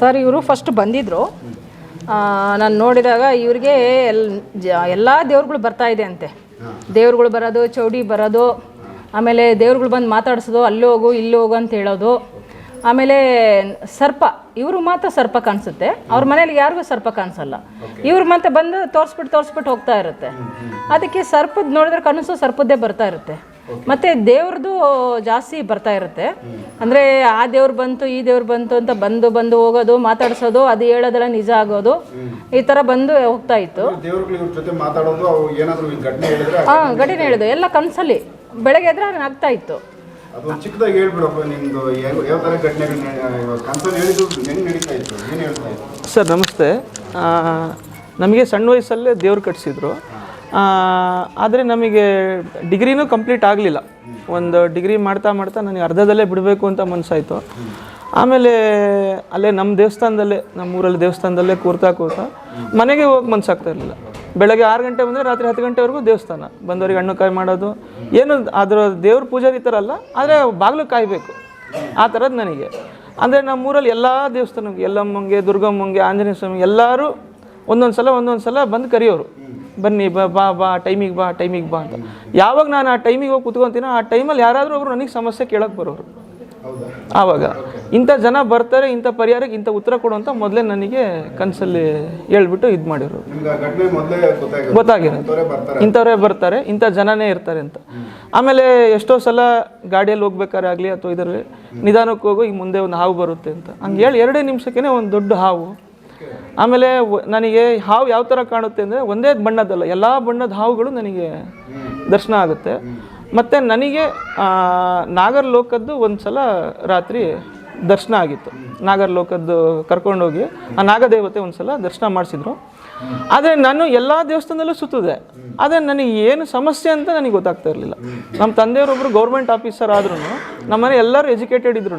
Sir ಇವರು first ಬಂದಿದ್ದರು. ನಾನು ನೋಡಿದಾಗ ಇವ್ರಿಗೆ ಎಲ್ಲ ದೇವ್ರುಗಳು ಬರ್ತಾ ಇದೆ ಅಂತೆ. ದೇವ್ರುಗಳು ಬರೋದು, ಚೌಡಿ ಬರೋದು, ಆಮೇಲೆ ದೇವ್ರುಗಳು ಬಂದು ಮಾತಾಡಿಸೋದು, ಅಲ್ಲಿ ಹೋಗು ಇಲ್ಲಿ ಹೋಗು ಅಂತ ಹೇಳೋದು. ಆಮೇಲೆ ಸರ್ಪ, ಇವರು ಮಾತ್ರ ಸರ್ಪ ಕಾಣಿಸುತ್ತೆ, ಅವ್ರ ಮನೇಲಿ ಯಾರಿಗೂ ಸರ್ಪ ಕಾಣಿಸಲ್ಲ. ಇವ್ರು ಮತ್ತೆ ಬಂದು ತೋರಿಸ್ಬಿಟ್ಟು ಹೋಗ್ತಾ ಇರುತ್ತೆ. ಅದಕ್ಕೆ ಸರ್ಪದ ನೋಡಿದ್ರೆ ಕನಸು ಸರ್ಪದ್ದೇ ಬರ್ತಾ ಇರುತ್ತೆ. ಮತ್ತು ದೇವ್ರದ್ದು ಜಾಸ್ತಿ ಬರ್ತಾ ಇರುತ್ತೆ. ಅಂದರೆ ಆ ದೇವ್ರು ಬಂತು ಈ ದೇವ್ರು ಬಂತು ಅಂತ ಬಂದು ಹೋಗೋದು, ಮಾತಾಡಿಸೋದು, ಅದು ಹೇಳೋದೆಲ್ಲ ನಿಜ ಆಗೋದು, ಈ ಥರ ಬಂದು ಹೋಗ್ತಾ ಇತ್ತು. ಹಾಂ, ಘಟನೆ ಹೇಳಿದ್ರು ಎಲ್ಲ ಕನಸಲ್ಲಿ. ಬೆಳಗ್ಗೆ ಎದ್ರೆ ಆಗ್ತಾ ಇತ್ತು. ಚಿಕ್ಕದಾಗಿ ಹೇಳ್ಬಿಡಪ್ಪ ನಿಮ್ಮದು ಯಾವ ಥರ ಘಟನೆಗಳು ಕನಸಲ್ಲಿ ಹೇಳಿದ್ದು ಹೆಂಗೆ ನಡೀತಾ ಇತ್ತು, ಏನು ಹೇಳ್ತಾ ಇತ್ತು? ಸರ್ ನಮಸ್ತೆ. ನಮಗೆ ಸಣ್ಣ ವಯಸ್ಸಲ್ಲೇ ದೇವ್ರು ಕಟ್ಸಿದ್ರು. ಆದರೆ ನಮಗೆ ಡಿಗ್ರಿನೂ ಕಂಪ್ಲೀಟ್ ಆಗಲಿಲ್ಲ. ಒಂದು ಡಿಗ್ರಿ ಮಾಡ್ತಾ ನನಗೆ ಅರ್ಧದಲ್ಲೇ ಬಿಡಬೇಕು ಅಂತ ಮನಸ್ಸಾಯಿತು. ಆಮೇಲೆ ಅಲ್ಲೇ ನಮ್ಮ ದೇವಸ್ಥಾನದಲ್ಲೇ, ನಮ್ಮೂರಲ್ಲಿ ದೇವಸ್ಥಾನದಲ್ಲೇ ಕೂರ್ತಾ ಮನೆಗೆ ಹೋಗಿ ಮನಸ್ಸಾಗ್ತಾ ಇರಲಿಲ್ಲ. ಬೆಳಗ್ಗೆ 6 ಗಂಟೆ ಬಂದರೆ ರಾತ್ರಿ 10 ಗಂಟೆವರೆಗೂ ದೇವಸ್ಥಾನ, ಬಂದವರಿಗೆ ಹಣ್ಣು ಕಾಯಿ ಮಾಡೋದು, ಏನು ಅದರ ದೇವ್ರ ಪೂಜಾರಿ ಥರ ಅಲ್ಲ, ಆದರೆ ಬಾಗಿಲು ಕಾಯಬೇಕು ಆ ಥರದ್ದು ನನಗೆ. ಅಂದರೆ ನಮ್ಮೂರಲ್ಲಿ ಎಲ್ಲ ದೇವಸ್ಥಾನಕ್ಕೆ, ಎಲ್ಲಮ್ಮಂಗೆ, ದುರ್ಗಮ್ಮಂಗೆ, ಆಂಜನೇಯ ಸ್ವಾಮಿ ಎಲ್ಲರೂ ಒಂದೊಂದು ಸಲ ಬಂದು ಕರೆಯೋರು, ಬನ್ನಿ ಬಾ ಟೈಮಿಗೆ ಬಾ ಅಂತ. ಯಾವಾಗ ನಾನು ಆ ಟೈಮಿಗೆ ಹೋಗಿ ಕುತ್ಕೊತೀನೋ ಆ ಟೈಮಲ್ಲಿ ಯಾರಾದರೂ ಒಬ್ರು ನನಗೆ ಸಮಸ್ಯೆ ಕೇಳೋಕ್ಕೆ ಬರೋರು. ಆವಾಗ ಇಂಥ ಜನ ಬರ್ತಾರೆ, ಇಂಥ ಪರಿಹಾರಕ್ಕೆ ಇಂಥ ಉತ್ತರ ಕೊಡು ಅಂತ ಮೊದಲೇ ನನಗೆ ಕನಸಲ್ಲಿ ಹೇಳ್ಬಿಟ್ಟು ಇದು ಮಾಡಿರೋರು. ಗೊತ್ತಾಗಿರೋದು ಇಂಥವ್ರೇ ಬರ್ತಾರೆ, ಇಂಥ ಜನನೇ ಇರ್ತಾರೆ ಅಂತ. ಆಮೇಲೆ ಎಷ್ಟೋ ಸಲ ಗಾಡಿಯಲ್ಲಿ ಹೋಗ್ಬೇಕಾದ್ರೆ ಆಗಲಿ ಅಥವಾ ಇದರಲ್ಲಿ ನಿಧಾನಕ್ಕೆ ಹೋಗೋ, ಈಗ ಮುಂದೆ ಒಂದು ಹಾವು ಬರುತ್ತೆ ಅಂತ ಹಂಗೆ ಹೇಳಿ 2 ನಿಮಿಷಕ್ಕೇ ಒಂದು ದೊಡ್ಡ ಹಾವು. ಆಮೇಲೆ ನನಗೆ ಹಾವು ಯಾವ ಥರ ಕಾಣುತ್ತೆ ಅಂದರೆ ಒಂದೇ ಬಣ್ಣದಲ್ಲ, ಎಲ್ಲ ಬಣ್ಣದ ಹಾವುಗಳು ನನಗೆ ದರ್ಶನ ಆಗುತ್ತೆ. ಮತ್ತು ನನಗೆ ನಾಗರಲೋಕದ್ದು ಒಂದು ಸಲ ರಾತ್ರಿ ದರ್ಶನ ಆಗಿತ್ತು. ನಾಗರಲೋಕದ್ದು ಕರ್ಕೊಂಡೋಗಿ ಆ ನಾಗದೇವತೆ ಒಂದು ಸಲ ದರ್ಶನ ಮಾಡಿಸಿದ್ರು. ಆದರೆ ನಾನು ಎಲ್ಲ ದೇವಸ್ಥಾನದಲ್ಲೂ ಸುತ್ತಿದೆ, ಆದರೆ ನನಗೆ ಏನು ಸಮಸ್ಯೆ ಅಂತ ನನಗೆ ಗೊತ್ತಾಗ್ತಾ ಇರಲಿಲ್ಲ. ನಮ್ಮ ತಂದೆಯವರೊಬ್ಬರು ಗೌರ್ಮೆಂಟ್ ಆಫೀಸರ್ ಆದ್ರೂ, ನಮ್ಮನೆ ಎಲ್ಲರೂ ಎಜುಕೇಟೆಡ್ ಇದ್ರೂ,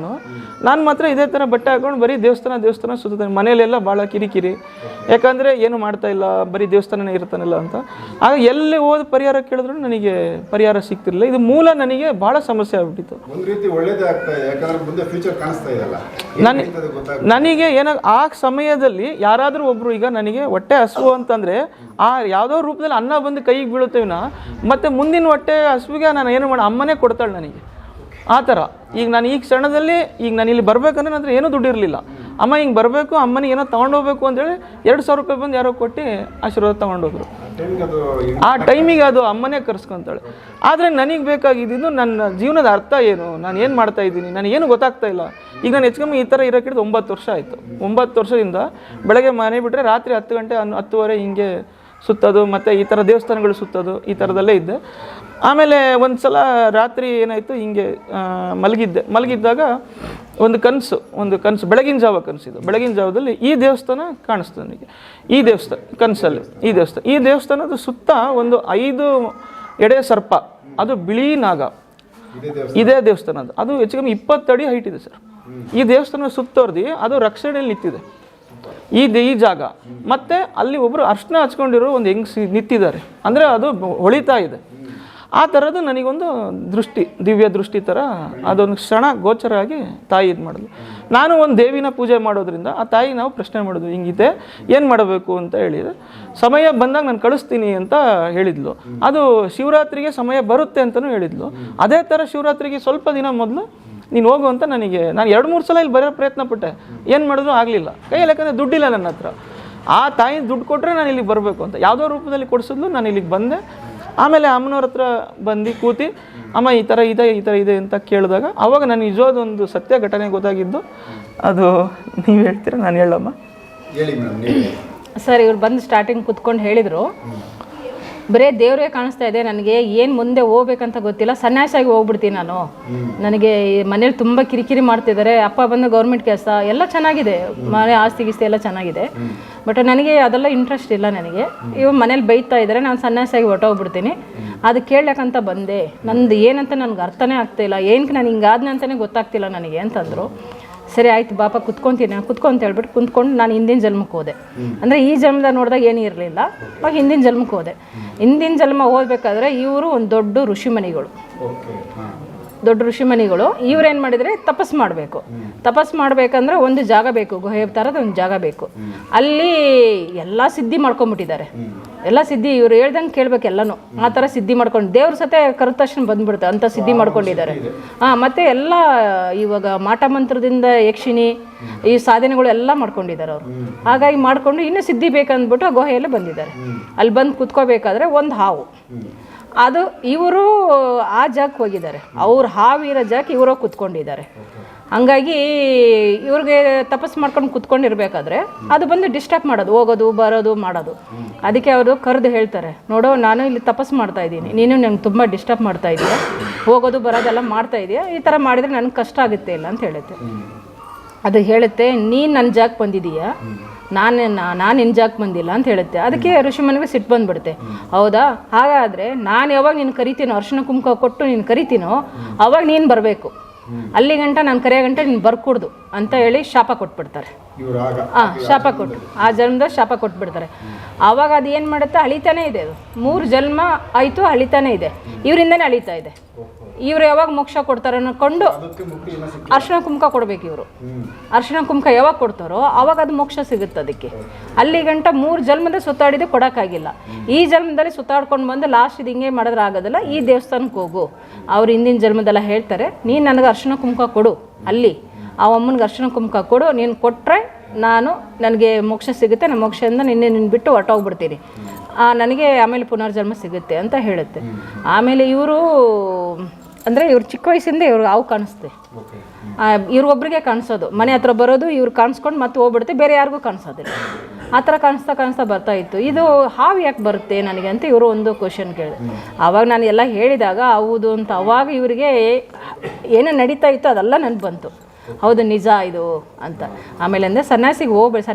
ನಾನು ಮಾತ್ರ ಇದೇ ಥರ ಬಟ್ಟೆ ಹಾಕೊಂಡು ಬರೀ ದೇವಸ್ಥಾನ ಸುತ್ತುತ್ತೇನೆ. ಮನೆಯಲ್ಲೆಲ್ಲ ಭಾಳ ಕಿರಿಕಿರಿ, ಯಾಕಂದರೆ ಏನು ಮಾಡ್ತಾ ಇಲ್ಲ, ಬರೀ ದೇವಸ್ಥಾನನೇ ಇರ್ತಾನಿಲ್ಲ ಅಂತ. ಆಗ ಎಲ್ಲಿ ಹೋದ ಪರಿಹಾರ ಕೇಳಿದ್ರು ನನಗೆ ಪರಿಹಾರ ಸಿಗ್ತಿರಲಿಲ್ಲ. ಇದು ಮೂಲ ನನಗೆ ಭಾಳ ಸಮಸ್ಯೆ ಆಗ್ಬಿಟ್ಟಿತ್ತು. ನನಗೆ ಆ ಸಮಯದಲ್ಲಿ ಯಾರಾದರೂ ಒಬ್ಬರು, ಈಗ ನನಗೆ ಹೊಟ್ಟೆ ಹಸುವು ಅಂತಂದರೆ ಆ ಯಾವುದೋ ರೂಪದಲ್ಲಿ ಅನ್ನ ಬಂದು ಕೈಗೆ ಬೀಳುತ್ತೇವಿನ, ಮತ್ತು ಮುಂದಿನ ಹೊಟ್ಟೆ ಹಸುವಿಗೆ ನಾನು ಏನು ಮಾಡಿ ಅಮ್ಮನೇ ಕೊಡ್ತಾಳೆ ನನಗೆ. ಆ ಥರ ಈಗ ನಾನು ಈ ಕ್ಷಣದಲ್ಲಿ ಈಗ ನಾನು ಇಲ್ಲಿ ಬರ್ಬೇಕಂದ್ರೆ ನನ್ನ ಹತ್ರ ಏನೂ ದುಡ್ಡು ಇರಲಿಲ್ಲ. ಅಮ್ಮ ಹಿಂಗೆ ಬರಬೇಕು, ಅಮ್ಮನಿಗೆ ಏನೋ ತೊಗೊಂಡೋಗ್ಬೇಕು ಅಂತೇಳಿ 2,000 ರೂಪಾಯಿ ಬಂದು ಯಾರೋ ಕೊಟ್ಟು ಆಶೀರ್ವಾದ ತೊಗೊಂಡೋದ್ರು. ಆ ಟೈಮಿಗೆ ಅದು ಅಮ್ಮನೇ ಕರ್ಸ್ಕೊತಾಳೆ. ಆದರೆ ನನಗೆ ಬೇಕಾಗಿದ್ದು ನನ್ನ ಜೀವನದ ಅರ್ಥ ಏನು, ನಾನು ಏನು ಮಾಡ್ತಾ ಇದ್ದೀನಿ, ನನಗೇನು ಗೊತ್ತಾಗ್ತಾ ಇಲ್ಲ. ಈಗ ನಾನು ಹೆಚ್ಚು ಈ ಥರ ಇರೋಕೆ 9 ವರ್ಷ ಆಯಿತು. 9 ವರ್ಷದಿಂದ ಬೆಳಗ್ಗೆ ಮನೆ ಬಿಟ್ಟರೆ ರಾತ್ರಿ 10 ಗಂಟೆ 10:30 ಹಿಂಗೆ ಸುತ್ತೋದು, ಮತ್ತು ಈ ಥರ ದೇವಸ್ಥಾನಗಳು ಸುತ್ತೋದು, ಈ ಥರದಲ್ಲೇ ಇದ್ದೆ. ಆಮೇಲೆ ಒಂದು ಸಲ ರಾತ್ರಿ ಏನಾಯಿತು, ಹಿಂಗೆ ಮಲಗಿದ್ದಾಗ ಒಂದು ಕನಸು ಬೆಳಗಿನ ಜಾವ ಕನಸಿದ್ದು. ಬೆಳಗಿನ ಜಾವದಲ್ಲಿ ಈ ದೇವಸ್ಥಾನ ಕಾಣಿಸ್ತು ನನಗೆ. ಈ ದೇವಸ್ಥಾನ ಕನಸಲ್ಲಿ ಈ ದೇವಸ್ಥಾನದ ಸುತ್ತ ಒಂದು 5 ಎಡೆ ಸರ್ಪ, ಅದು ಬಿಳಿ ನಾಗ. ಇದೇ ದೇವಸ್ಥಾನ ಅದು ಹೆಚ್ಚು ಕಮ್ಮಿ 20 ಅಡಿ ಹೈಟ್ ಇದೆ ಸರ್. ಈ ದೇವಸ್ಥಾನ ಸುತ್ತೋರ್ದು ಅದು ರಕ್ಷಣೆಯಲ್ಲಿ ನಿಂತಿದೆ ಈ ಜಾಗ. ಮತ್ತು ಅಲ್ಲಿ ಒಬ್ಬರು ಅರ್ಶನ ಹಚ್ಕೊಂಡಿರೋ ಒಂದು ಹೆಂಗ್ಸಿ ನಿಂತಿದ್ದಾರೆ, ಅಂದರೆ ಅದು ಹೊಳಿತಾ ಇದೆ. ಆ ಥರದ್ದು ನನಗೊಂದು ದಿವ್ಯ ದೃಷ್ಟಿ ಥರ ಅದೊಂದು ಕ್ಷಣ ಗೋಚರ ಆಗಿ ತಾಯಿ ಇದು ಮಾಡಿದ್ಲು. ನಾನು ಒಂದು ದೇವಿನ ಪೂಜೆ ಮಾಡೋದ್ರಿಂದ ಆ ತಾಯಿ ನಾವು ಪ್ರಶ್ನೆ ಮಾಡಿದ್ವಿ, ಹಿಂಗಿದೆ ಏನು ಮಾಡಬೇಕು ಅಂತ ಹೇಳಿದರೆ, ಸಮಯ ಬಂದಾಗ ನಾನು ಕಳಿಸ್ತೀನಿ ಅಂತ ಹೇಳಿದ್ಲು. ಅದು ಶಿವರಾತ್ರಿಗೆ ಸಮಯ ಬರುತ್ತೆ ಅಂತಲೂ ಹೇಳಿದ್ಲು. ಅದೇ ಥರ ಶಿವರಾತ್ರಿಗೆ ಸ್ವಲ್ಪ ದಿನ ಮೊದಲು ನೀನು ಹೋಗು ಅಂತ ನಾನು 2-3 ಸಲ ಇಲ್ಲಿ ಬರೋ ಪ್ರಯತ್ನ ಪಟ್ಟೆ, ಏನು ಮಾಡಿದ್ರು ಆಗಲಿಲ್ಲ ಕೈಯಲ್ಲಿ, ಯಾಕಂದರೆ ದುಡ್ಡಿಲ್ಲ ನನ್ನ ಹತ್ರ. ಆ ತಾಯಿ ದುಡ್ಡು ಕೊಟ್ಟರೆ ನಾನು ಇಲ್ಲಿಗೆ ಬರಬೇಕು ಅಂತ ಯಾವುದೋ ರೂಪದಲ್ಲಿ ಕೊಡಿಸಿದ್ಲು. ನಾನು ಇಲ್ಲಿಗೆ ಬಂದೆ. ಆಮೇಲೆ ಅಮ್ಮನವ್ರ ಹತ್ರ ಬಂದು ಕೂತಿ, ಅಮ್ಮ ಈ ಥರ ಇದೆ ಅಂತ ಕೇಳಿದಾಗ ಆವಾಗ ನನಗೆ ನಿಜವಾದೊಂದು ಸತ್ಯ ಘಟನೆ ಗೊತ್ತಾಗಿದ್ದು. ಅದು ನೀವು ಹೇಳ್ತೀರಾ, ನಾನು ಹೇಳಮ್ಮ? ಸರ್ ಇವ್ರು ಬಂದು ಸ್ಟಾರ್ಟಿಂಗ್ ಕುತ್ಕೊಂಡು ಹೇಳಿದರು, ಬರೇ ದೇವರೇ ಕಾಣಿಸ್ತಾ ಇದೆ, ನನಗೆ ಏನು ಮುಂದೆ ಹೋಗ್ಬೇಕಂತ ಗೊತ್ತಿಲ್ಲ, ಸನ್ಯಾಸಾಗಿ ಹೋಗ್ಬಿಡ್ತೀನಿ ನಾನು. ನನಗೆ ಮನೇಲಿ ತುಂಬ ಕಿರಿಕಿರಿ ಮಾಡ್ತಿದ್ದಾರೆ, ಅಪ್ಪ ಬಂದು ಗೌರ್ಮೆಂಟ್ ಕೆಲಸ ಎಲ್ಲ ಚೆನ್ನಾಗಿದೆ, ಮನೆ ಆಸ್ತಿ ಗಿಸ್ತಿ ಎಲ್ಲ ಚೆನ್ನಾಗಿದೆ, ಬಟ್ ನನಗೆ ಅದೆಲ್ಲ ಇಂಟ್ರೆಸ್ಟ್ ಇಲ್ಲ ನನಗೆ. ಇವಾಗ ಮನೇಲಿ ಬೈತಾ ಇದ್ದಾರೆ, ನಾನು ಸನ್ಯಾಸಾಗಿ ಹೊಟ್ಟೋಗ್ಬಿಡ್ತೀನಿ, ಅದು ಕೇಳಕ್ಕಂತ ಬಂದೆ. ನಂದು ಏನಂತ ನನಗೆ ಅರ್ಥನೇ ಆಗ್ತಾಯಿಲ್ಲ, ಏನಕ್ಕೆ ನಾನು ಹಿಂಗಾದ್ನೆ ಅಂತಲೇ ಗೊತ್ತಾಗ್ತಿಲ್ಲ ನನಗೆ ಅಂತಂದರು. ಸರಿ ಆಯ್ತು ಬಾಪ ಕುತ್ಕೊಂತೀನಿ ಕುತ್ಕೊಂತ ಹೇಳ್ಬಿಟ್ಟು ಕುಂತ್ಕೊಂಡು ನಾನು ಹಿಂದಿನ ಜನ್ಮಕ್ಕೆ ಹೋದೆ. ಅಂದರೆ ಈ ಜನ್ಮದಾಗ ನೋಡಿದಾಗ ಏನೂ ಇರಲಿಲ್ಲ, ಅವಾಗ ಹಿಂದಿನ ಜನ್ಮಕ್ಕೆ ಹೋದೆ. ಹಿಂದಿನ ಜನ್ಮ ಹೋಗ್ಬೇಕಾದ್ರೆ ಇವರು ಒಂದು ದೊಡ್ಡ ಋಷಿಮಣಿಗಳು, ದೊಡ್ಡ ಋಷಿಮನಿಗಳು ಇವ್ರೇನು ಮಾಡಿದರೆ ತಪಸ್ಸು ಮಾಡಬೇಕು. ತಪಸ್ಸು ಮಾಡಬೇಕಂದ್ರೆ ಒಂದು ಜಾಗ ಬೇಕು, ಗುಹೆ ಥರದ ಒಂದು ಜಾಗ ಬೇಕು. ಅಲ್ಲಿ ಎಲ್ಲ ಸಿದ್ಧಿ ಮಾಡ್ಕೊಂಬಿಟ್ಟಿದ್ದಾರೆ. ಎಲ್ಲ ಸಿದ್ಧಿ ಇವ್ರು ಹೇಳ್ದಂಗೆ ಕೇಳ್ಬೇಕು ಎಲ್ಲನೂ. ಆ ಥರ ಸಿದ್ಧಿ ಮಾಡ್ಕೊಂಡು ದೇವ್ರ ಸತೆ ಕರೆದ ತಕ್ಷಣ ಬಂದ್ಬಿಡುತ್ತೆ ಅಂತ ಸಿದ್ಧಿ ಮಾಡ್ಕೊಂಡಿದ್ದಾರೆ. ಮತ್ತು ಎಲ್ಲ ಇವಾಗ ಮಾಟ ಮಂತ್ರದಿಂದ ಯಕ್ಷಿಣಿ ಈ ಸಾಧನೆಗಳು ಎಲ್ಲ ಮಾಡ್ಕೊಂಡಿದ್ದಾರೆ ಅವರು. ಹಾಗಾಗಿ ಮಾಡಿಕೊಂಡು ಇನ್ನೂ ಸಿದ್ಧಿ ಬೇಕಂದ್ಬಿಟ್ಟು ಆ ಗುಹೆಯಲ್ಲೇ ಬಂದಿದ್ದಾರೆ. ಅಲ್ಲಿ ಬಂದು ಕುತ್ಕೋಬೇಕಾದ್ರೆ ಒಂದು ಹಾವು, ಅದು ಇವರು ಆ ಜಾಗಕ್ಕೆ ಹೋಗಿದ್ದಾರೆ. ಅವ್ರು ಹಾವಿರೋ ಜಾಗಕ್ಕೆ ಇವರು ಕುತ್ಕೊಂಡಿದ್ದಾರೆ. ಹಂಗಾಗಿ ಇವ್ರಿಗೆ ತಪಸ್ಸು ಮಾಡ್ಕೊಂಡು ಕುತ್ಕೊಂಡಿರ್ಬೇಕಾದ್ರೆ ಅದು ಬಂದು ಡಿಸ್ಟರ್ಬ್ ಮಾಡೋದು, ಹೋಗೋದು ಬರೋದು ಮಾಡೋದು. ಅದಕ್ಕೆ ಅವರು ಕರೆದು ಹೇಳ್ತಾರೆ, ನೋಡೋ ನಾನು ಇಲ್ಲಿ ತಪಸ್ಸು ಮಾಡ್ತಾ ಇದ್ದೀನಿ, ನೀನು ನಂಗೆ ತುಂಬ ಡಿಸ್ಟರ್ಬ್ ಮಾಡ್ತಾ ಇದೀಯ, ಹೋಗೋದು ಬರೋದೆಲ್ಲ ಮಾಡ್ತಾ ಇದೆಯಾ, ಈ ಥರ ಮಾಡಿದರೆ ನನಗೆ ಕಷ್ಟ ಆಗುತ್ತೆ ಇಲ್ಲ ಅಂತ ಹೇಳುತ್ತೆ. ಅದು ಹೇಳುತ್ತೆ, ನೀನು ನನ್ನ ಜಾಗಕ್ಕೆ ಬಂದಿದೀಯಾ, ನಾನು ನಿನ್ನ ಜಾಗಕ್ಕೆ ಬಂದಿಲ್ಲ ಅಂತ ಹೇಳುತ್ತೆ. ಅದಕ್ಕೆ ಋಷಿಮನಿಗೆ ಸಿಟ್ಟು ಬಂದ್ಬಿಡುತ್ತೆ. ಹೌದಾ, ಹಾಗಾದರೆ ನಾನು ಯಾವಾಗ ನೀನು ಕರಿತೀನೋ, ಅರ್ಶಿನ ಕುಂಕುಮ ಕೊಟ್ಟು ನೀನು ಕರಿತೀನೋ ಅವಾಗ ನೀನು ಬರಬೇಕು, ಅಲ್ಲಿ ಗಂಟ ನಾನು ಕರೆಯೋ ಗಂಟ ನೀನು ಬರ್ಕೂಡ್ದು ಅಂತ ಹೇಳಿ ಶಾಪ ಕೊಟ್ಬಿಡ್ತಾರೆ. ಶಾಪ ಕೊಟ್ಟು ಆ ಜನ್ಮದ ಶಾಪ ಕೊಟ್ಬಿಡ್ತಾರೆ. ಆವಾಗ ಅದು ಏನು ಮಾಡುತ್ತೆ, ಅಳಿತಾನೇ ಇದೆ. ಅದು 3 ಜನ್ಮ ಆಯಿತು, ಅಳಿತಾನೇ ಇದೆ, ಇವರಿಂದನೇ ಅಳಿತಾ ಇದೆ. ಇವ್ರು ಯಾವಾಗ ಮೋಕ್ಷ ಕೊಡ್ತಾರೆ ಅನ್ನೋಕೊಂಡು ಅರ್ಶಿನ ಕುಂಕುಮ ಕೊಡ್ಬೇಕು. ಇವರು ಅರ್ಶಿನ ಕುಂಕುಮ ಯಾವಾಗ ಕೊಡ್ತಾರೋ ಅವಾಗ ಅದು ಮೋಕ್ಷ ಸಿಗುತ್ತೆ. ಅದಕ್ಕೆ ಅಲ್ಲಿ ಗಂಟ 3 ಜನ್ಮದ ಸುತ್ತಾಡಿದ್ದು ಕೊಡೋಕ್ಕಾಗಿಲ್ಲ. ಈ ಜನ್ಮದಲ್ಲಿ ಸುತ್ತಾಡ್ಕೊಂಡು ಬಂದು ಲಾಸ್ಟ್ ಇದು ಹಿಂಗೆ ಮಾಡಿದ್ರೆ ಆಗೋದಿಲ್ಲ, ಈ ದೇವಸ್ಥಾನಕ್ಕೆ ಹೋಗು. ಅವ್ರು ಹಿಂದಿನ ಜನ್ಮದೆಲ್ಲ ಹೇಳ್ತಾರೆ, ನೀನು ನನಗೆ ಅರ್ಶಿನ ಕುಂಕುಮ ಕೊಡು, ಅಲ್ಲಿ ಆ ಅಮ್ಮನಿಗೆ ಅರ್ಶಿನ ಕುಂಕುಮ ಕೊಡು, ನೀನು ಕೊಟ್ಟರೆ ನನಗೆ ಮೋಕ್ಷ ಸಿಗುತ್ತೆ, ನಾನು ಮೋಕ್ಷದಿಂದ ನಿನ್ನ ಬಿಟ್ಟು ಹೊರಟೋಗ್ಬಿಡ್ತೀನಿ, ನನಗೆ ಆಮೇಲೆ ಪುನರ್ಜನ್ಮ ಸಿಗುತ್ತೆ ಅಂತ ಹೇಳುತ್ತೆ. ಆಮೇಲೆ ಇವರು ಅಂದರೆ ಇವ್ರು ಚಿಕ್ಕ ವಯಸ್ಸಿಂದ ಇವ್ರಿಗೆ ಹಾವು ಕಾಣಿಸುತ್ತೆ. ಇವ್ರಿಗೊಬ್ರಿಗೆ ಕಾಣಿಸೋದು, ಮನೆ ಹತ್ರ ಬರೋದು, ಇವ್ರು ಕಾಣಿಸ್ಕೊಂಡು ಮತ್ತೆ ಹೋಗ್ಬಿಡುತ್ತೆ, ಬೇರೆ ಯಾರಿಗೂ ಕಾಣಿಸೋದಿಲ್ಲ. ಆ ಥರ ಕಾಣಿಸ್ತಾ ಬರ್ತಾ ಇತ್ತು. ಇದು ಹಾವು ಯಾಕೆ ಬರುತ್ತೆ ನನಗೆ ಅಂತ ಇವರು ಒಂದು ಕ್ವಶನ್ ಕೇಳಿದೆ. ಆವಾಗ ನಾನು ಎಲ್ಲ ಹೇಳಿದಾಗ ಹೌದು ಅಂತ ಅವಾಗ ಇವರಿಗೆ ಏನೋ ನಡೀತಾ ಇತ್ತು ಅದೆಲ್ಲ ನನಗೆ ಬಂತು. ಹೌದು ನಿಜ ಇದು ಅಂತ. ಆಮೇಲೆ ಅಂದರೆ ಸನ್ಯಾಸಿಗೆ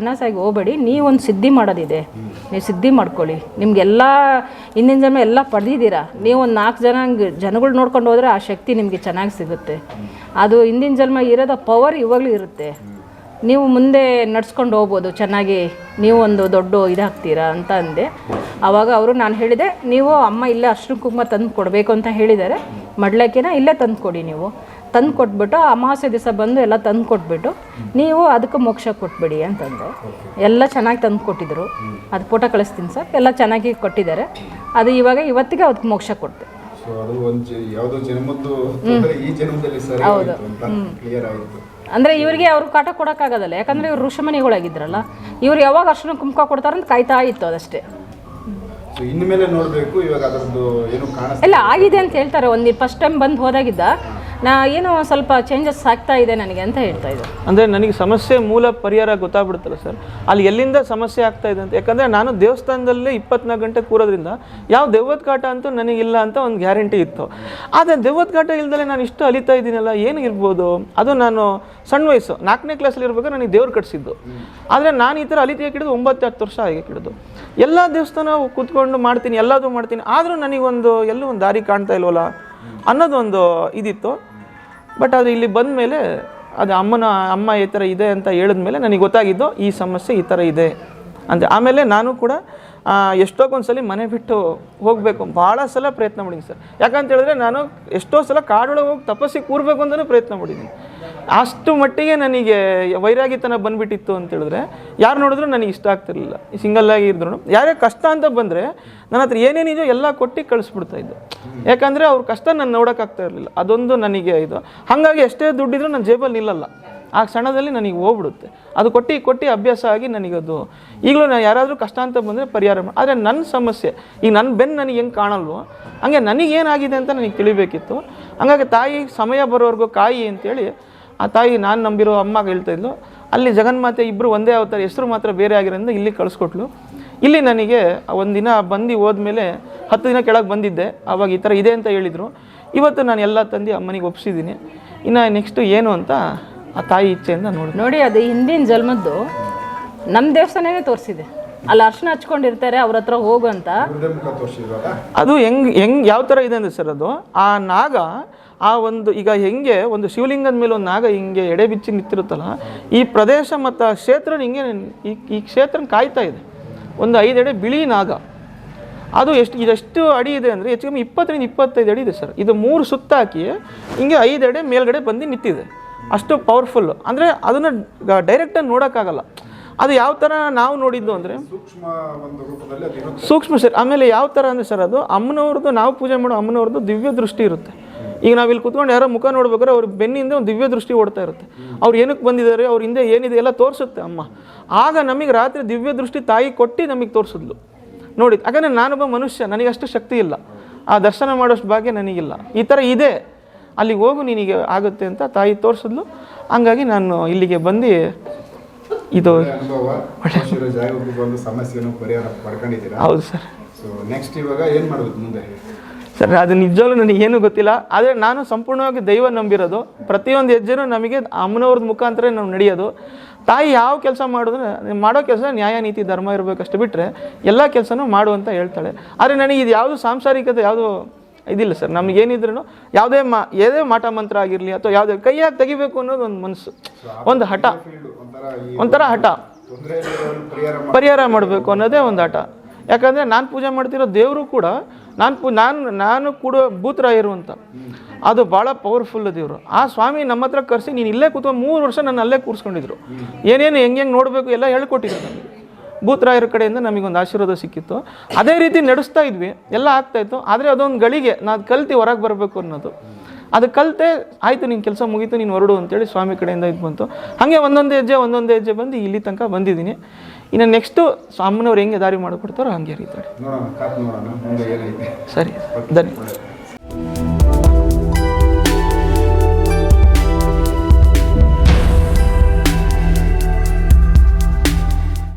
ಹೋಗಬೇಡಿ, ನೀವೊಂದು ಸಿದ್ಧಿ ಮಾಡೋದಿದೆ, ನೀವು ಸಿದ್ಧಿ ಮಾಡ್ಕೊಳ್ಳಿ. ನಿಮಗೆಲ್ಲ ಹಿಂದಿನ ಜನ್ಮ ಎಲ್ಲ ಪಡೆದಿದ್ದೀರಾ, ನೀವು ಒಂದು 4 ಜನಗಳು ನೋಡ್ಕೊಂಡು ಹೋದರೆ ಆ ಶಕ್ತಿ ನಿಮಗೆ ಚೆನ್ನಾಗಿ ಸಿಗುತ್ತೆ. ಅದು ಹಿಂದಿನ ಜನ್ಮ ಇರೋದ ಪವರ್ ಇವಾಗಲೂ ಇರುತ್ತೆ, ನೀವು ಮುಂದೆ ನಡ್ಸ್ಕೊಂಡು ಹೋಗ್ಬೋದು ಚೆನ್ನಾಗಿ, ನೀವು ಒಂದು ದೊಡ್ಡ ಇದಾಗ್ತೀರಾ ಅಂತ ಅಂದೆ. ಆವಾಗ ಅವರು ನಾನು ಹೇಳಿದೆ, ನೀವು ಅಮ್ಮ ಇಲ್ಲೇ ಅರ್ಶಿನ ಕುಂಕುಮ ತಂದು ಕೊಡಬೇಕು ಅಂತ ಹೇಳಿದ್ದಾರೆ, ಮಡ್ಲಕ್ಕಿನ ಇಲ್ಲೇ ತಂದು ಕೊಡಿ, ನೀವು ತಂದು ಕೊಟ್ಬಿಟ್ಟು ಅಮಾವಾಸ್ಯೆ ದಿವಸ ಬಂದು ಎಲ್ಲ ತಂದು ಕೊಟ್ಬಿಟ್ಟು ನೀವು ಅದಕ್ಕೆ ಮೋಕ್ಷ ಕೊಟ್ಬಿಡಿ ಅಂತಂದೆ. ಎಲ್ಲ ಚೆನ್ನಾಗಿ ತಂದು ಕೊಟ್ಟಿದ್ರು. ಅದು ಫೋಟೋ ಕಳಿಸ್ತೀನಿ ಸರ್, ಎಲ್ಲ ಚೆನ್ನಾಗಿ ಕೊಟ್ಟಿದ್ದಾರೆ. ಅದು ಇವತ್ತಿಗೆ ಅದಕ್ಕೆ ಮೋಕ್ಷ ಕೊಡ್ತೆ. ಹೌದು. ಅಂದರೆ ಇವರಿಗೆ ಅವರು ಕಾಟ ಕೊಡೋಕ್ಕಾಗೋದಲ್ಲ, ಯಾಕಂದರೆ ಇವ್ರು ಋಷಿಮನಿಗಳಾಗಿದ್ರಲ್ಲ, ಇವ್ರು ಯಾವಾಗ ಅರ್ಶಿನ ಕುಂಕುಮ ಕೊಡ್ತಾರಂತ ಕಾಯ್ತಾ ಇತ್ತು ಅದಷ್ಟೇ. ಇನ್ಮೇಲೆ ನೋಡಬೇಕು, ಇವಾಗ ಅದರದ್ದು ಏನು ಕಾಣಿಸ್ತಾ ಇಲ್ಲ ಆಗಿದೆ ಅಂತ ಹೇಳ್ತಾರೆ. ಒಂದು ಫಸ್ಟ್ ಟೈಮ್ ಬಂದು ಹೋದಾಗಿದ್ದ ಏನೋ ಸ್ವಲ್ಪ ಚೇಂಜಸ್ ಆಗ್ತಾ ಇದೆ ನನಗೆ ಅಂತ ಹೇಳ್ತಾ ಇದ್ದಾರೆ. ಅಂದರೆ ನನಗೆ ಸಮಸ್ಯೆ ಮೂಲ ಪರಿಹಾರ ಗೊತ್ತಾಗ್ಬಿಡುತ್ತಲ್ಲ ಸರ್, ಅಲ್ಲಿ ಎಲ್ಲಿಂದ ಸಮಸ್ಯೆ ಆಗ್ತಾ ಇದೆ ಅಂತ. ಯಾಕಂದರೆ ನಾನು ದೇವಸ್ಥಾನದಲ್ಲೇ 24 ಗಂಟೆ ಕೂರೋದ್ರಿಂದ ಯಾವ ದೆವ್ವದ ಕಾಟ ಅಂತೂ ನನಗಿಲ್ಲ ಅಂತ ಒಂದು ಗ್ಯಾರಂಟಿ ಇತ್ತು. ಆದರೆ ದೆವ್ವದ ಕಾಟ ಇಲ್ದಲೆ ನಾನು ಇಷ್ಟು ಅಲಿತಾ ಇದ್ದೀನಲ್ಲ, ಏನು ಇರ್ಬೋದು? ಅದು ನಾನು ಸಣ್ಣ ವಯಸ್ಸು 4ನೇ ಕ್ಲಾಸಲ್ಲಿ ಇರ್ಬೇಕಾದ್ರೆ ನನಗೆ ದೇವ್ರು ಕಟ್ಸಿದ್ದು. ಆದರೆ ನಾನು ಈ ಥರ ಅಲಿತಿಗೆ ಹಿಡಿದು 9-10 ವರ್ಷ ಆಗಿ ಹಿಡಿದು ಎಲ್ಲ ದೇವಸ್ಥಾನ ಕೂತ್ಕೊಂಡು ಮಾಡ್ತೀನಿ, ಎಲ್ಲದೂ ಮಾಡ್ತೀನಿ, ಆದರೂ ನನಗೊಂದು ಎಲ್ಲೂ ಒಂದು ದಾರಿ ಕಾಣ್ತಾ ಇಲ್ವಲ್ಲ ಅನ್ನೋದೊಂದು ಇದಿತ್ತು. ಬಟ್ ಆದರೆ ಇಲ್ಲಿ ಬಂದ ಮೇಲೆ ಅದು ಅಮ್ಮ ಈ ಥರ ಇದೆ ಅಂತ ಹೇಳಿದ್ಮೇಲೆ ನನಗೆ ಗೊತ್ತಾಗಿದ್ದು ಈ ಸಮಸ್ಯೆ ಈ ಥರ ಇದೆ ಅಂತ. ಆಮೇಲೆ ನಾನು ಕೂಡ ಎಷ್ಟೊಂದ್ಸಲಿ ಮನೆ ಬಿಟ್ಟು ಹೋಗಬೇಕು ಭಾಳ ಸಲ ಪ್ರಯತ್ನ ಮಾಡಿದ್ದೀನಿ ಸರ್. ಯಾಕಂತ ಹೇಳಿದ್ರೆ ನಾನು ಎಷ್ಟೋ ಸಲ ಕಾಡೊಳಗೆ ಹೋಗಿ ತಪಸ್ಸಿಗೆ ಕೂರಬೇಕು ಅಂತಲೂ ಪ್ರಯತ್ನ ಮಾಡಿದ್ದೀನಿ. ಅಷ್ಟು ಮಟ್ಟಿಗೆ ನನಗೆ ವೈರಾಗ್ಯತನ ಬಂದುಬಿಟ್ಟಿತ್ತು ಅಂತ ಹೇಳಿದ್ರೆ ಯಾರು ನೋಡಿದ್ರು ನನಗೆ ಇಷ್ಟ ಆಗ್ತಿರಲಿಲ್ಲ. ಸಿಂಗಲ್ಲಾಗಿ ಇದ್ರು ಯಾರೇ ಕಷ್ಟ ಅಂತ ಬಂದರೆ ನನ್ನ ಹತ್ರ ಏನೇನಿದೆಯೋ ಎಲ್ಲ ಕೊಟ್ಟು ಕಳಿಸ್ಬಿಡ್ತಾಯಿದ್ದು. ಯಾಕಂದರೆ ಅವ್ರ ಕಷ್ಟ ನಾನು ನೋಡೋಕ್ಕಾಗ್ತಾ ಇರಲಿಲ್ಲ. ಅದೊಂದು ನನಗೆ ಇದು. ಹಾಗಾಗಿ ಎಷ್ಟೇ ದುಡ್ಡಿದ್ರೂ ನನ್ನ ಜೇಬಲ್ಲಿ ನಿಲ್ಲಲ್ಲ, ಆ ಕ್ಷಣದಲ್ಲಿ ನನಗೆ ಹೋಗ್ಬಿಡುತ್ತೆ. ಅದು ಕೊಟ್ಟು ಅಭ್ಯಾಸ ಆಗಿ ನನಗದು ಈಗಲೂ ನಾನು ಯಾರಾದರೂ ಕಷ್ಟ ಅಂತ ಬಂದರೆ ಪರಿಹಾರ ಮಾಡಿ. ಆದರೆ ನನ್ನ ಸಮಸ್ಯೆ ಈಗ ನನ್ನ ಬೆನ್ನು ನನಗೆ ಹೆಂಗೆ ಕಾಣಲ್ವೋ ಹಂಗೆ ನನಗೇನಾಗಿದೆ ಅಂತ ನನಗೆ ತಿಳಿಬೇಕಿತ್ತು. ಹಂಗಾಗಿ ತಾಯಿ ಸಮಯ ಬರೋವರೆಗೂ ಕಾಯಿ ಅಂತೇಳಿ ಆ ತಾಯಿ ನಾನು ನಂಬಿರೋ ಅಮ್ಮಗೆ ಹೇಳ್ತಾಯಿದ್ಲು. ಅಲ್ಲಿ ಜಗನ್ಮಾತೆ ಇಬ್ಬರು ಒಂದೇ ಅವತಾರ, ಹೆಸರು ಮಾತ್ರ ಬೇರೆ ಆಗಿರೋದ್ರಿಂದ ಇಲ್ಲಿ ಕಳಿಸ್ಕೊಟ್ಲು. ಇಲ್ಲಿ ನನಗೆ ಒಂದಿನ ಬಂದು ಹೋದ್ಮೇಲೆ 10 ದಿನ ಕೆಳಗೆ ಬಂದಿದ್ದೆ. ಆವಾಗ ಈ ಥರ ಇದೆ ಅಂತ ಹೇಳಿದರು. ಇವತ್ತು ನಾನು ಎಲ್ಲ ತಂದು ಅಮ್ಮನಿಗೆ ಒಪ್ಪಿಸಿದ್ದೀನಿ. ಇನ್ನು ನೆಕ್ಸ್ಟು ಏನು ಅಂತ ಆ ತಾಯಿ ಇಚ್ಛೆಯಿಂದ ನೋಡಿ ಅದು ಹಿಂದಿನ ಜನ್ಮದ್ದು ನಮ್ಮ ದೇವಸ್ಥಾನನೇ ತೋರಿಸಿದೆ. ಅಲ್ಲಿ ಅರ್ಶನ ಹಚ್ಕೊಂಡಿರ್ತಾರೆ, ಅವ್ರ ಹತ್ರ ಹೋಗು ಅಂತ. ಅದು ಹೆಂಗೆ ಯಾವ ಥರ ಇದೆ ಅಂದರೆ ಸರ್, ಅದು ಆ ನಾಗ ಆ ಒಂದು ಈಗ ಹೆಂಗೆ ಒಂದು ಶಿವಲಿಂಗದ ಮೇಲೆ ಒಂದು ನಾಗ ಹಿಂಗೆ ಎಡೆ ಬಿಚ್ಚಿ ನಿಂತಿರುತ್ತಲ್ಲ, ಈ ಪ್ರದೇಶ ಮತ್ತು ಆ ಕ್ಷೇತ್ರ ಹಿಂಗೆ ಈ ಕ್ಷೇತ್ರನ ಕಾಯ್ತಾ ಇದೆ. ಒಂದು 5 ಎಡೆ ಬಿಳಿ ನಾಗ ಅದು ಇದೆಷ್ಟು ಅಡಿ ಇದೆ ಅಂದರೆ ಹೆಚ್ಚು ಕಮ್ಮಿ 20-25 ಅಡಿ ಇದೆ ಸರ್. ಇದು 3 ಸುತ್ತ ಹಾಕಿ ಹಿಂಗೆ 5 ಅಡಿ ಮೇಲ್ಗಡೆ ಬಂದು ನಿಂತಿದೆ. ಅಷ್ಟು ಪವರ್ಫುಲ್ಲು. ಅಂದರೆ ಅದನ್ನು ಡೈರೆಕ್ಟಾಗಿ ನೋಡೋಕ್ಕಾಗಲ್ಲ. ಅದು ಯಾವ ಥರ ನಾವು ನೋಡಿದ್ದು ಅಂದರೆ ಸೂಕ್ಷ್ಮ ಒಂದು ರೂಪದಲ್ಲಿ ಅದು ಇರುತ್ತೆ. ಸೂಕ್ಷ್ಮ ಸರ್. ಆಮೇಲೆ ಯಾವ ಥರ ಅಂದರೆ ಸರ್, ಅದು ಅಮ್ಮನವ್ರದ್ದು, ನಾವು ಪೂಜೆ ಮಾಡೋ ಅಮ್ಮನವ್ರದ್ದು ದಿವ್ಯ ದೃಷ್ಟಿ ಇರುತ್ತೆ. ಈಗ ನಾವು ಇಲ್ಲಿ ಕೂತ್ಕೊಂಡು ಯಾರೋ ಮುಖ ನೋಡ್ಬೇಕಾದ್ರೆ ಅವ್ರ ಬೆನ್ನಿಂದ ಒಂದು ದಿವ್ಯ ದೃಷ್ಟಿ ಓಡ್ತಾ ಇರುತ್ತೆ. ಅವ್ರು ಏನಕ್ಕೆ ಬಂದಿದ್ದಾರೆ, ಅವ್ರ ಹಿಂದೆ ಏನಿದೆ ಎಲ್ಲ ತೋರಿಸುತ್ತೆ ಅಮ್ಮ. ಆಗ ನಮಗೆ ರಾತ್ರಿ ದಿವ್ಯ ದೃಷ್ಟಿ ತಾಯಿ ಕೊಟ್ಟು ನಮಗೆ ತೋರಿಸಿದ್ಲು ನೋಡಿ. ಯಾಕಂದರೆ ನಾನೊಬ್ಬ ಮನುಷ್ಯ, ನನಗೆ ಅಷ್ಟು ಶಕ್ತಿ ಇಲ್ಲ, ಆ ದರ್ಶನ ಮಾಡೋಷ್ಟು ಭಾಗ್ಯ ನನಗಿಲ್ಲ. ಈ ಥರ ಇದೆ, ಅಲ್ಲಿಗೆ ಹೋಗು ನಿನಗೆ ಆಗುತ್ತೆ ಅಂತ ತಾಯಿ ತೋರಿಸಿದ್ಲು. ಹಂಗಾಗಿ ನಾನು ಇಲ್ಲಿಗೆ ಬಂದು ಇದು ಅನುಭವ ಜಾಗಕ್ಕೆ ಬಂದು ಸಮಸ್ಯೆಯನ್ನು ಪರಿಹಾರ ಪಡ್ಕೊಂಡಿದ್ದೀರಾ. ಹೌದು ಸರ್. ಸೊ ನೆಕ್ಸ್ಟ್ ಇವಾಗ ಏನು ಮಾಡೋದು ಮುಂದೆ ಸರ್? ಅದು ನಿಜವಾಗ್ಲೂ ನನಗೇನು ಗೊತ್ತಿಲ್ಲ. ಆದರೆ ನಾನು ಸಂಪೂರ್ಣವಾಗಿ ದೈವ ನಂಬಿರೋದು. ಪ್ರತಿಯೊಂದು ಹೆಜ್ಜೆನೂ ನಮಗೆ ಅಮ್ಮನವ್ರದ್ದು ಮುಖಾಂತರ ನಾವು ನಡೆಯೋದು. ತಾಯಿ ಯಾವ ಕೆಲಸ ಮಾಡಿದ್ರೆ ಮಾಡೋ ಕೆಲಸ ನ್ಯಾಯ ನೀತಿ ಧರ್ಮ ಇರಬೇಕಷ್ಟು ಬಿಟ್ಟರೆ ಎಲ್ಲ ಕೆಲಸನೂ ಮಾಡು ಅಂತ ಹೇಳ್ತಾಳೆ. ಆದರೆ ನನಗೆ ಇದು ಯಾವುದು ಸಾಂಸಾರಿಕತೆ ಯಾವುದು ಇದಿಲ್ಲ ಸರ್. ನಮಗೇನಿದ್ರೂ ಯಾವುದೇ ಮಾಟ ಮಂತ್ರ ಆಗಿರಲಿ ಅಥವಾ ಯಾವುದೇ ಕೈಯಾಗಿ ತೆಗಿಬೇಕು ಅನ್ನೋದು ಒಂದು ಮನಸ್ಸು, ಒಂದು ಹಠ, ಒಂಥರ ಹಠ, ಪರಿಹಾರ ಮಾಡಬೇಕು ಅನ್ನೋದೇ ಒಂದು ಹಠ. ಯಾಕಂದರೆ ನಾನು ಪೂಜೆ ಮಾಡ್ತಿರೋ ದೇವರು ಕೂಡ ನಾನು ಕೂಡ ಭೂತರಾಯರು ಅಂತ, ಅದು ಭಾಳ ಪವರ್ಫುಲ್ ದೇವರು. ಆ ಸ್ವಾಮಿ ನಮ್ಮ ಹತ್ರ ಕರೆಸಿ ನೀನು ಇಲ್ಲೇ ಕೂತ್ಕೊಂಡು 3 ವರ್ಷ ನನ್ನ ಅಲ್ಲೇ ಕೂರಿಸ್ಕೊಂಡಿದ್ರು. ಏನೇನು ಹೆಂಗೆ ನೋಡಬೇಕು ಎಲ್ಲ ಹೇಳ್ಕೊಟ್ಟಿದ್ರು ನಮಗೆ. ಭೂತರಾಯರ ಕಡೆಯಿಂದ ನಮಗೊಂದು ಆಶೀರ್ವಾದ ಸಿಕ್ಕಿತ್ತು. ಅದೇ ರೀತಿ ನಡೆಸ್ತಾ ಇದ್ವಿ, ಎಲ್ಲ ಆಗ್ತಾಯಿತ್ತು. ಆದರೆ ಅದೊಂದು ಗಳಿಗೆ ನಾನು ಕಲ್ತು ಹೊರಗೆ ಬರಬೇಕು ಅನ್ನೋದು. ಅದು ಕಲಿತೆ ಆಯಿತು, ನಿನ್ನ ಕೆಲಸ ಮುಗೀತು, ನೀನು ಹೊರಡು ಅಂತೇಳಿ ಸ್ವಾಮಿ ಕಡೆಯಿಂದ ಇದು ಬಂತು. ಹಾಗೆ ಒಂದೊಂದೇ ಹೆಜ್ಜೆ ಬಂದು ಇಲ್ಲಿ ತನಕ ಬಂದಿದ್ದೀನಿ. ಇನ್ನು ನೆಕ್ಸ್ಟು ಅಮ್ಮನವ್ರು ಹೆಂಗೆ ದಾರಿ ಮಾಡಿಕೊಡ್ತಾರೋ ಹಂಗೆ ರೀತಿ. ನೋಡೋಣ, ಮುಂದೆ ಏನೈತೆ. ಸರಿ, ಧನ್ಯವಾದ.